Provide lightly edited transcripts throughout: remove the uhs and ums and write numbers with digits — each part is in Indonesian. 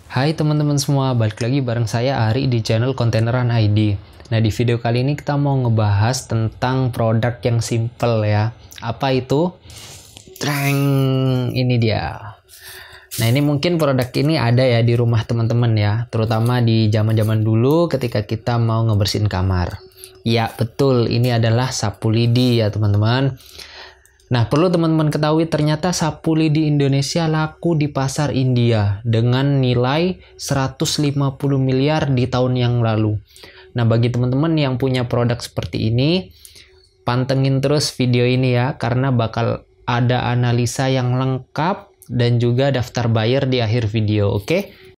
Hai teman-teman semua, balik lagi bareng saya Ari di channel Kontaineran ID. Nah, di video kali ini kita mau ngebahas tentang produk yang simple ya. Apa itu? Treng, ini dia. Nah, ini mungkin produk ini ada ya di rumah teman-teman ya, terutama di zaman-zaman dulu ketika kita mau ngebersihin kamar. Ya, betul, ini adalah sapu lidi ya teman-teman. Nah, perlu teman-teman ketahui ternyata sapu lidi Indonesia laku di pasar India dengan nilai 150 miliar di tahun yang lalu. Nah, bagi teman-teman yang punya produk seperti ini, pantengin terus video ini ya, karena bakal ada analisa yang lengkap dan juga daftar buyer di akhir video, oke?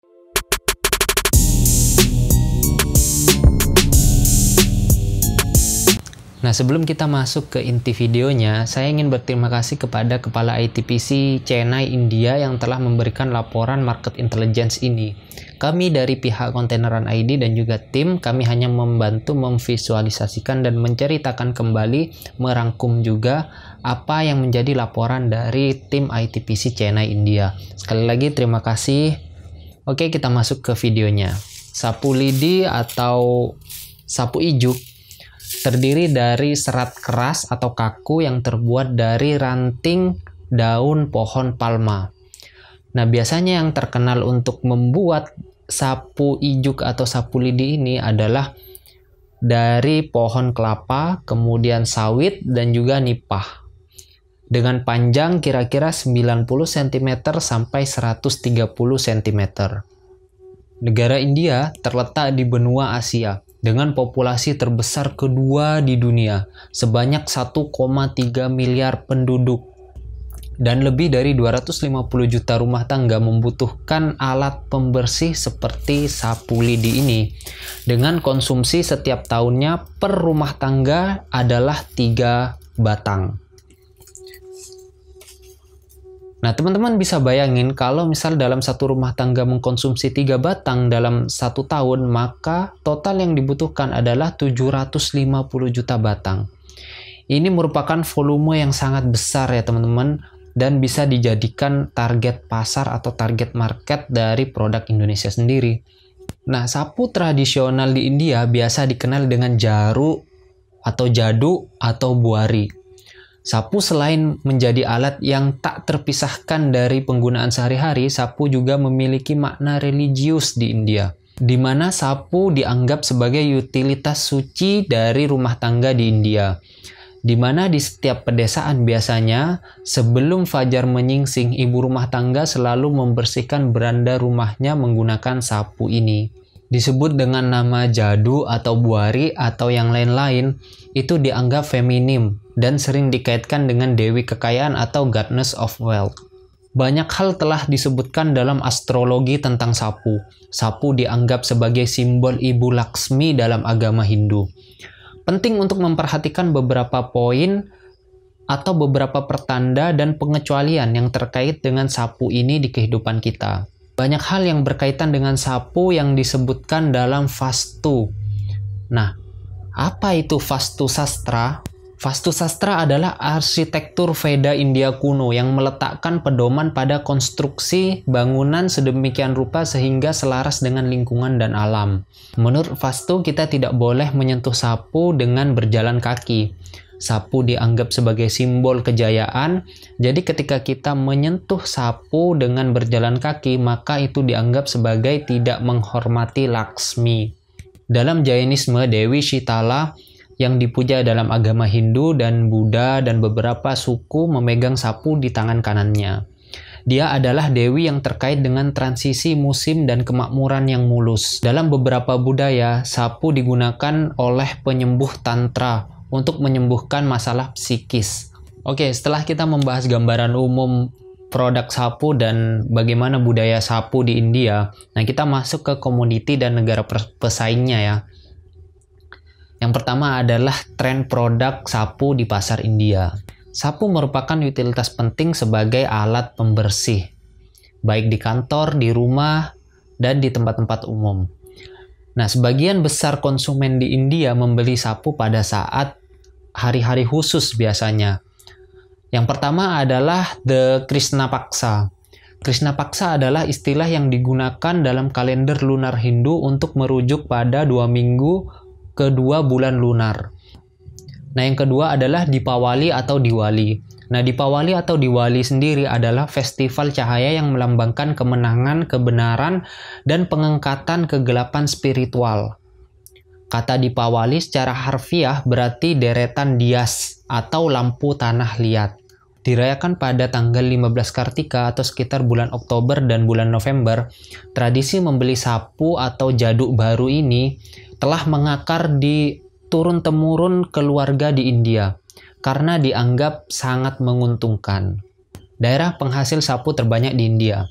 Nah, sebelum kita masuk ke inti videonya, saya ingin berterima kasih kepada Kepala ITPC Chennai, India yang telah memberikan laporan market intelligence ini. Kami dari pihak Kontaineran ID dan juga tim, kami hanya membantu memvisualisasikan dan menceritakan kembali, merangkum juga apa yang menjadi laporan dari tim ITPC Chennai, India. Sekali lagi terima kasih. Oke, kita masuk ke videonya. Sapu lidi atau sapu ijuk terdiri dari serat keras atau kaku yang terbuat dari ranting daun pohon palma. Nah, biasanya yang terkenal untuk membuat sapu ijuk atau sapu lidi ini adalah dari pohon kelapa, kemudian sawit, dan juga nipah. Dengan panjang kira-kira 90 cm sampai 130 cm. Negara India terletak di benua Asia dengan populasi terbesar kedua di dunia, sebanyak 1,3 miliar penduduk. Dan lebih dari 250 juta rumah tangga membutuhkan alat pembersih seperti sapu lidi ini. Dengan konsumsi setiap tahunnya per rumah tangga adalah 3 batang. Nah, teman-teman bisa bayangin kalau misal dalam satu rumah tangga mengkonsumsi 3 batang dalam 1 tahun, maka total yang dibutuhkan adalah 750 juta batang. Ini merupakan volume yang sangat besar ya teman-teman, dan bisa dijadikan target pasar atau target market dari produk Indonesia sendiri. Nah, sapu tradisional di India biasa dikenal dengan jaru atau jadu atau buari. Sapu selain menjadi alat yang tak terpisahkan dari penggunaan sehari-hari, sapu juga memiliki makna religius di India, di mana sapu dianggap sebagai utilitas suci dari rumah tangga di India, di mana di setiap pedesaan biasanya sebelum fajar menyingsing, ibu rumah tangga selalu membersihkan beranda rumahnya menggunakan sapu ini. Disebut dengan nama jadu atau buari atau yang lain-lain, itu dianggap feminim dan sering dikaitkan dengan dewi kekayaan atau goddess of wealth. Banyak hal telah disebutkan dalam astrologi tentang sapu. Sapu dianggap sebagai simbol Ibu Laksmi dalam agama Hindu. Penting untuk memperhatikan beberapa poin atau beberapa pertanda dan pengecualian yang terkait dengan sapu ini di kehidupan kita. Banyak hal yang berkaitan dengan sapu yang disebutkan dalam Vastu. Nah, apa itu Vastu Sastra? Vastu Sastra adalah arsitektur Veda India kuno yang meletakkan pedoman pada konstruksi bangunan sedemikian rupa sehingga selaras dengan lingkungan dan alam. Menurut Vastu, kita tidak boleh menyentuh sapu dengan berjalan kaki. Sapu dianggap sebagai simbol kejayaan, jadi ketika kita menyentuh sapu dengan berjalan kaki, maka itu dianggap sebagai tidak menghormati Laksmi. Dalam Jainisme, Dewi Shitala yang dipuja dalam agama Hindu dan Buddha dan beberapa suku memegang sapu di tangan kanannya. Dia adalah dewi yang terkait dengan transisi musim dan kemakmuran yang mulus. Dalam beberapa budaya, sapu digunakan oleh penyembuh tantra untuk menyembuhkan masalah psikis. Oke, setelah kita membahas gambaran umum produk sapu dan bagaimana budaya sapu di India, nah kita masuk ke komoditi dan negara pesaingnya ya. Yang pertama adalah tren produk sapu di pasar India. Sapu merupakan utilitas penting sebagai alat pembersih, baik di kantor, di rumah, dan di tempat-tempat umum. Nah, sebagian besar konsumen di India membeli sapu pada saat hari-hari khusus biasanya. Yang pertama adalah The Krishna Paksa. Krishna Paksa adalah istilah yang digunakan dalam kalender lunar Hindu untuk merujuk pada 2 minggu kedua bulan lunar. Nah, yang kedua adalah Dipawali atau Diwali. Nah, Dipawali atau Diwali sendiri adalah festival cahaya yang melambangkan kemenangan, kebenaran, dan pengangkatan kegelapan spiritual. Kata Dipawali secara harfiah berarti deretan dias atau lampu tanah liat. Dirayakan pada tanggal 15 Kartika atau sekitar bulan Oktober dan bulan November, tradisi membeli sapu atau jaduk baru ini telah mengakar di turun-temurun keluarga di India karena dianggap sangat menguntungkan. Daerah penghasil sapu terbanyak di India.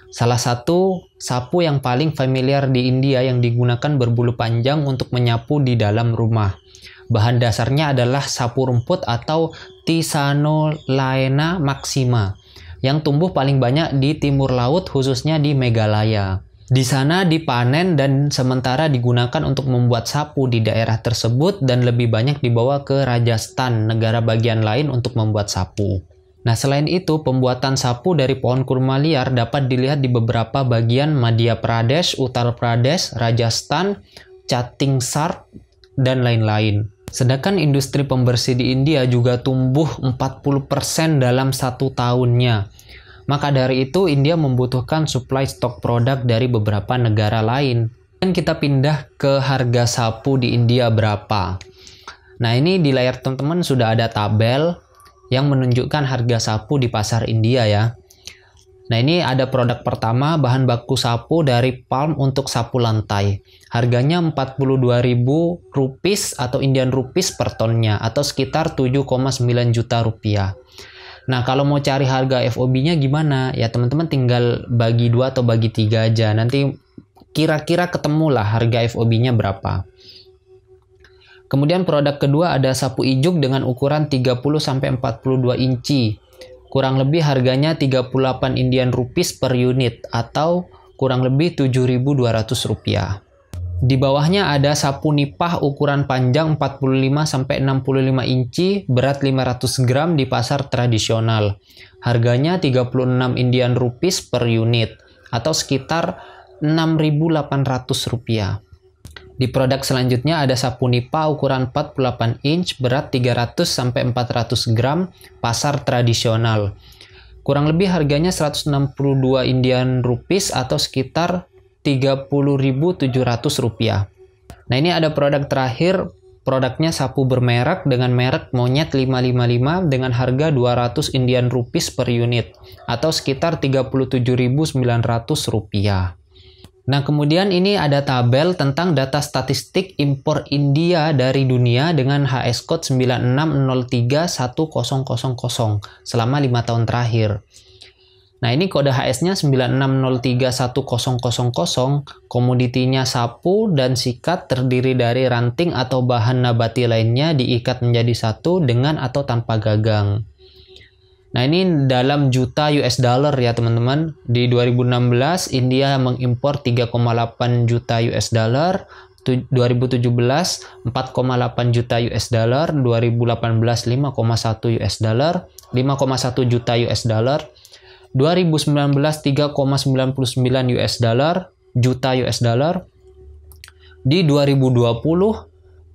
Salah satu sapu yang paling familiar di India yang digunakan berbulu panjang untuk menyapu di dalam rumah. Bahan dasarnya adalah sapu rumput atau Tisanolaena maxima yang tumbuh paling banyak di timur laut, khususnya di Meghalaya. Di sana dipanen dan sementara digunakan untuk membuat sapu di daerah tersebut dan lebih banyak dibawa ke Rajasthan, negara bagian lain untuk membuat sapu. Nah, selain itu, pembuatan sapu dari pohon kurma liar dapat dilihat di beberapa bagian Madhya Pradesh, Uttar Pradesh, Rajasthan, Chhattisgarh, dan lain-lain. Sedangkan industri pembersih di India juga tumbuh 40% dalam 1 tahunnya. Maka dari itu, India membutuhkan suplai stok produk dari beberapa negara lain. Dan kita pindah ke harga sapu di India berapa. Nah, ini di layar teman-teman sudah ada tabel yang menunjukkan harga sapu di pasar India ya. Nah, ini ada produk pertama, bahan baku sapu dari palm untuk sapu lantai. Harganya 42.000 rupiah atau Indian rupees per tonnya atau sekitar 7,9 juta rupiah. Nah, kalau mau cari harga FOB-nya gimana? Ya, teman-teman tinggal bagi 2 atau bagi 3 aja. Nanti kira-kira ketemulah harga FOB-nya berapa. Kemudian produk kedua ada sapu ijuk dengan ukuran 30-42 inci. Kurang lebih harganya 38 Indian rupees per unit atau kurang lebih 7.200 rupiah. Di bawahnya ada sapu nipah ukuran panjang 45-65 inci, berat 500 gram di pasar tradisional. Harganya 36 Indian rupees per unit atau sekitar 6.800 rupiah. Di produk selanjutnya ada sapu nipah ukuran 48 inch, berat 300-400 gram, pasar tradisional. Kurang lebih harganya 162 Indian rupees atau sekitar 30.700 rupiah. Nah, ini ada produk terakhir, produknya sapu bermerek dengan merek Monyet 555 dengan harga 200 Indian rupees per unit atau sekitar 37.900 rupiah. Nah, kemudian ini ada tabel tentang data statistik impor India dari dunia dengan HS code 96031000 selama 5 tahun terakhir. Nah, ini kode HS-nya 96031000, komoditinya sapu dan sikat terdiri dari ranting atau bahan nabati lainnya diikat menjadi satu dengan atau tanpa gagang. Nah, ini dalam juta US dollar ya teman-teman. Di 2016 India mengimpor 3,8 juta US dollar, 2017 4,8 juta US dollar, 2018 5,1 US dollar, 5,1 juta US dollar, 2019 3,99 US dollar, juta US dollar. Di 2020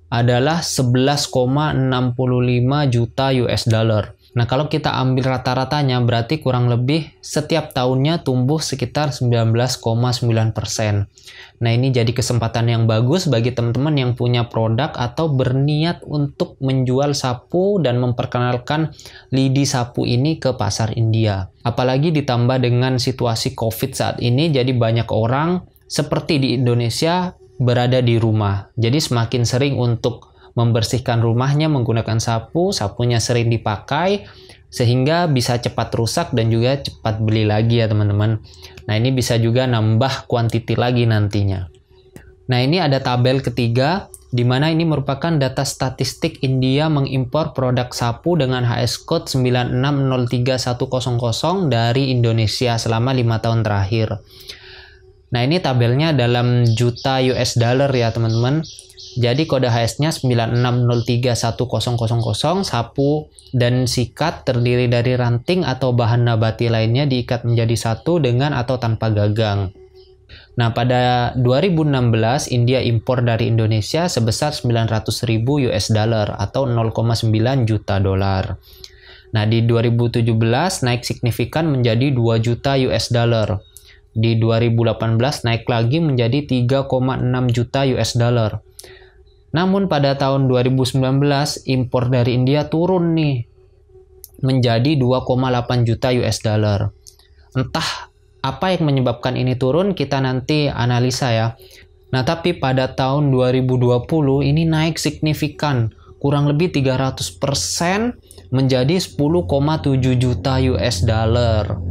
adalah 11,65 juta US dollar. Nah, kalau kita ambil rata-ratanya berarti kurang lebih setiap tahunnya tumbuh sekitar 19,9%. Nah, ini jadi kesempatan yang bagus bagi teman-teman yang punya produk atau berniat untuk menjual sapu dan memperkenalkan lidi sapu ini ke pasar India. Apalagi ditambah dengan situasi COVID saat ini, jadi banyak orang seperti di Indonesia berada di rumah. Jadi semakin sering untuk membersihkan rumahnya menggunakan sapu, sapunya sering dipakai sehingga bisa cepat rusak dan juga cepat beli lagi ya teman-teman. Nah, ini bisa juga nambah kuantiti lagi nantinya. Nah, ini ada tabel ketiga di mana ini merupakan data statistik India mengimpor produk sapu dengan HS code 96031000 dari Indonesia selama 5 tahun terakhir. Nah, ini tabelnya dalam juta US dollar ya teman-teman. Jadi kode HS-nya 96031000, sapu dan sikat terdiri dari ranting atau bahan nabati lainnya diikat menjadi satu dengan atau tanpa gagang. Nah, pada 2016 India impor dari Indonesia sebesar 900.000 US dollar atau 0,9 juta dolar. Nah, di 2017 naik signifikan menjadi 2 juta US dollar. Di 2018 naik lagi menjadi 3,6 juta US dollar. Namun pada tahun 2019 impor dari India turun nih menjadi 2,8 juta US dollar. Entah apa yang menyebabkan ini turun, kita nanti analisa ya. Nah, tapi pada tahun 2020 ini naik signifikan, kurang lebih 300% menjadi 10,7 juta US dollar.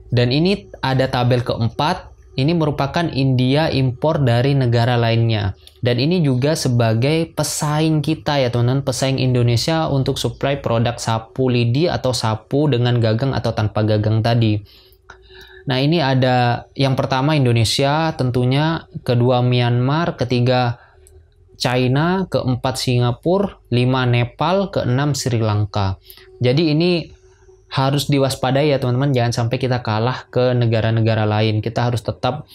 Dan ini ada tabel keempat. Ini merupakan India impor dari negara lainnya. Dan ini juga sebagai pesaing kita ya teman-teman, pesaing Indonesia untuk supply produk sapu lidi atau sapu dengan gagang atau tanpa gagang tadi. Nah, ini ada yang pertama Indonesia tentunya, kedua Myanmar, ketiga China, keempat Singapura, 5 Nepal, keenam Sri Lanka. Jadi ini harus diwaspadai ya teman-teman, jangan sampai kita kalah ke negara-negara lain. Kita harus tetap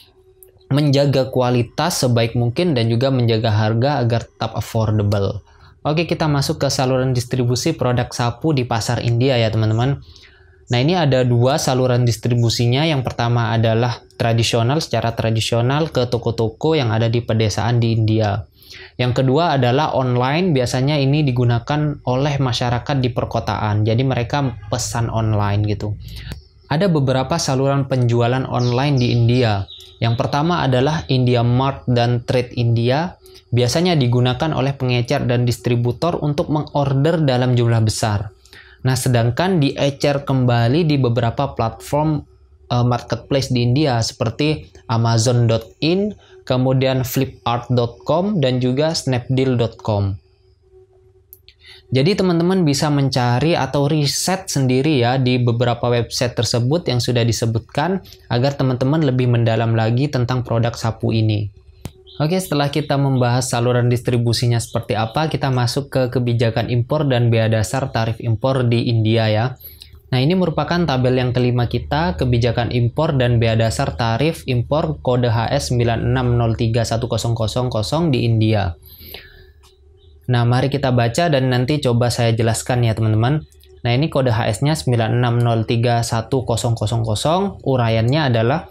menjaga kualitas sebaik mungkin dan juga menjaga harga agar tetap affordable. Oke, kita masuk ke saluran distribusi produk sapu di pasar India ya teman-teman. Nah, ini ada dua saluran distribusinya. Yang pertama adalah tradisional, secara tradisional ke toko-toko yang ada di pedesaan di India. Yang kedua adalah online, biasanya ini digunakan oleh masyarakat di perkotaan. Jadi mereka pesan online gitu. Ada beberapa saluran penjualan online di India. Yang pertama adalah IndiaMart dan Trade India. Biasanya digunakan oleh pengecer dan distributor untuk mengorder dalam jumlah besar. Nah, sedangkan diecer kembali di beberapa platform marketplace di India seperti Amazon.in, kemudian Flipkart.com, dan juga Snapdeal.com. Jadi teman-teman bisa mencari atau riset sendiri ya di beberapa website tersebut yang sudah disebutkan agar teman-teman lebih mendalam lagi tentang produk sapu ini. Oke, setelah kita membahas saluran distribusinya seperti apa, kita masuk ke kebijakan impor dan bea dasar tarif impor di India ya. Nah, ini merupakan tabel yang kelima kita, kebijakan impor dan bea dasar tarif impor kode HS 96031000 di India. Nah, mari kita baca dan nanti coba saya jelaskan ya teman-teman. Nah, ini kode HS-nya 96031000, uraiannya adalah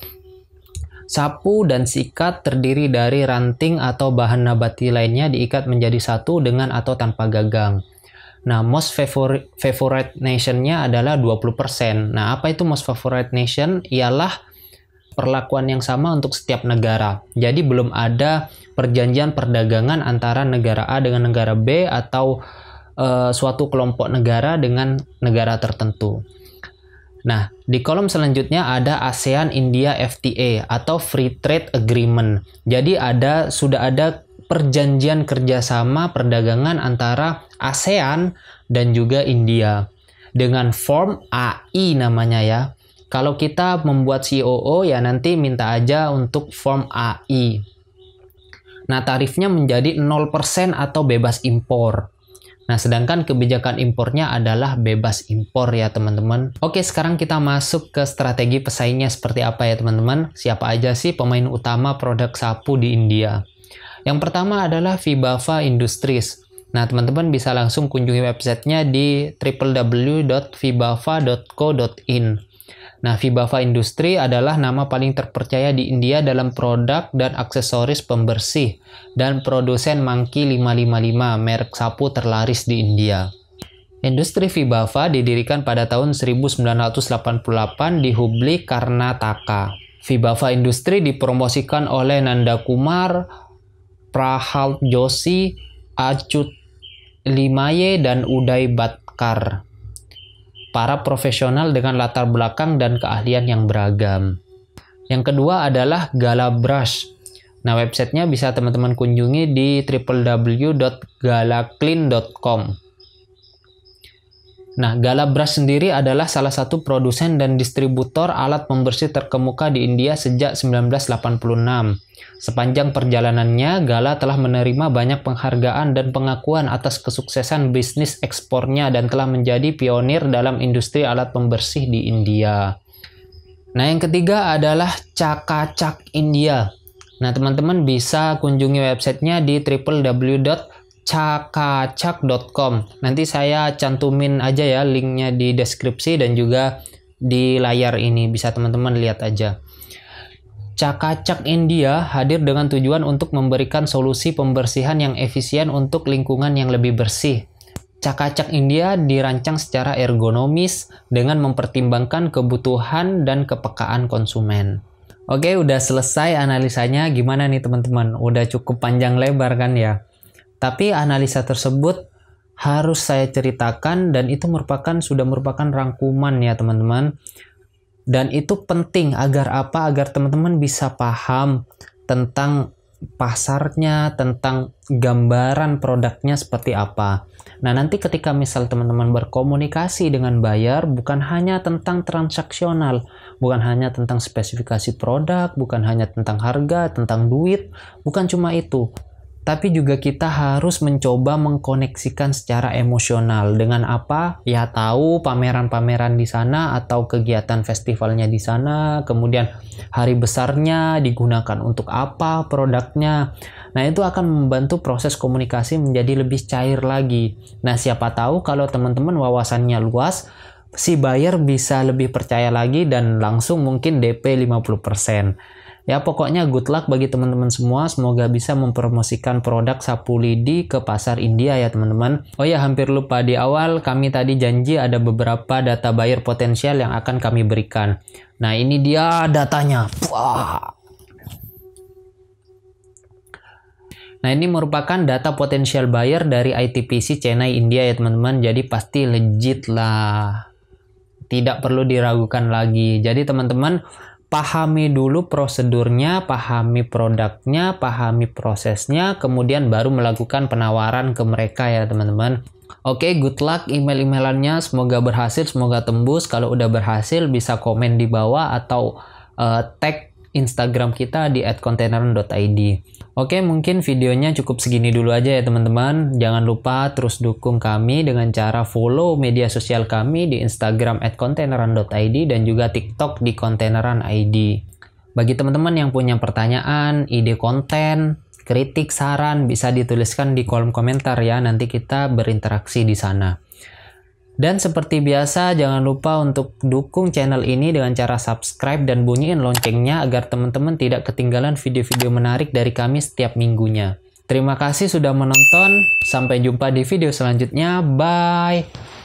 sapu dan sikat terdiri dari ranting atau bahan nabati lainnya diikat menjadi satu dengan atau tanpa gagang. Nah, most favorite nation-nya adalah 20%. Nah, apa itu most favorite nation? Ialah perlakuan yang sama untuk setiap negara. Jadi belum ada perjanjian perdagangan antara negara A dengan negara B atau suatu kelompok negara dengan negara tertentu. Nah, di kolom selanjutnya ada ASEAN India FTA atau Free Trade Agreement. Jadi sudah ada perjanjian kerjasama perdagangan antara ASEAN dan juga India dengan form AI namanya ya. Kalau kita membuat COO ya nanti minta aja untuk form AI. Nah, tarifnya menjadi 0% atau bebas impor. Nah, sedangkan kebijakan impornya adalah bebas impor ya teman-teman. Oke, sekarang kita masuk ke strategi pesaingnya seperti apa ya teman-teman. Siapa aja sih pemain utama produk sapu di India? Yang pertama adalah Vibhava Industries. Nah, teman-teman bisa langsung kunjungi websitenya di www.vibhava.co.in. Nah, Vibhava Industri adalah nama paling terpercaya di India dalam produk dan aksesoris pembersih dan produsen Monkey 555, merek sapu terlaris di India. Industri Vibhava didirikan pada tahun 1988 di Hubli, Karnataka. Vibhava Industri dipromosikan oleh Nanda Kumar, Prahal Joshi, Acut Limaye, dan Uday Bhatkar. Para profesional dengan latar belakang dan keahlian yang beragam. Yang kedua adalah Galabrush. Nah, websitenya bisa teman-teman kunjungi di www.galaclean.com. Nah, Galabras sendiri adalah salah satu produsen dan distributor alat pembersih terkemuka di India sejak 1986. Sepanjang perjalanannya, Gala telah menerima banyak penghargaan dan pengakuan atas kesuksesan bisnis ekspornya dan telah menjadi pionir dalam industri alat pembersih di India. Nah, yang ketiga adalah Chaka-Chak India. Nah, teman-teman bisa kunjungi websitenya di www.chakachak.com. Nanti saya cantumin aja ya linknya di deskripsi dan juga di layar ini. Bisa teman-teman lihat aja. Chaka-Chak India hadir dengan tujuan untuk memberikan solusi pembersihan yang efisien untuk lingkungan yang lebih bersih. Chaka-Chak India dirancang secara ergonomis dengan mempertimbangkan kebutuhan dan kepekaan konsumen. Oke, udah selesai analisanya. Gimana nih teman-teman? Udah cukup panjang lebar kan ya? Tapi analisa tersebut harus saya ceritakan dan itu sudah merupakan rangkuman ya teman-teman. Dan itu penting agar apa? Agar teman-teman bisa paham tentang pasarnya, tentang gambaran produknya seperti apa. Nah, nanti ketika misal teman-teman berkomunikasi dengan buyer, bukan hanya tentang transaksional, bukan hanya tentang spesifikasi produk, bukan hanya tentang harga, tentang duit, bukan cuma itu. Tapi juga kita harus mencoba mengkoneksikan secara emosional. Dengan apa? Ya tahu pameran-pameran di sana atau kegiatan festivalnya di sana, kemudian hari besarnya digunakan untuk apa produknya. Nah, itu akan membantu proses komunikasi menjadi lebih cair lagi. Nah, siapa tahu kalau teman-teman wawasannya luas, si buyer bisa lebih percaya lagi dan langsung mungkin DP 50%. Ya, pokoknya good luck bagi teman-teman semua. Semoga bisa mempromosikan produk sapu lidi ke pasar India ya teman-teman. Oh ya, hampir lupa di awal kami tadi janji ada beberapa data buyer potensial yang akan kami berikan. Nah, ini dia datanya. Wah. Nah, ini merupakan data potensial buyer dari ITPC Chennai India ya teman-teman. Jadi pasti legit lah. Tidak perlu diragukan lagi. Jadi teman-teman pahami dulu prosedurnya, pahami produknya, pahami prosesnya, kemudian baru melakukan penawaran ke mereka ya teman-teman. Oke, good luck email-emailannya. Semoga berhasil, semoga tembus. Kalau udah berhasil bisa komen di bawah atau tag Instagram kita di @containeran.id. Oke, mungkin videonya cukup segini dulu aja ya teman-teman. Jangan lupa terus dukung kami dengan cara follow media sosial kami di Instagram @containeran.id dan juga TikTok di containeran.id. Bagi teman-teman yang punya pertanyaan, ide konten, kritik, saran, bisa dituliskan di kolom komentar ya. Nanti kita berinteraksi di sana. Dan seperti biasa, jangan lupa untuk dukung channel ini dengan cara subscribe dan bunyiin loncengnya agar teman-teman tidak ketinggalan video-video menarik dari kami setiap minggunya. Terima kasih sudah menonton. Sampai jumpa di video selanjutnya. Bye!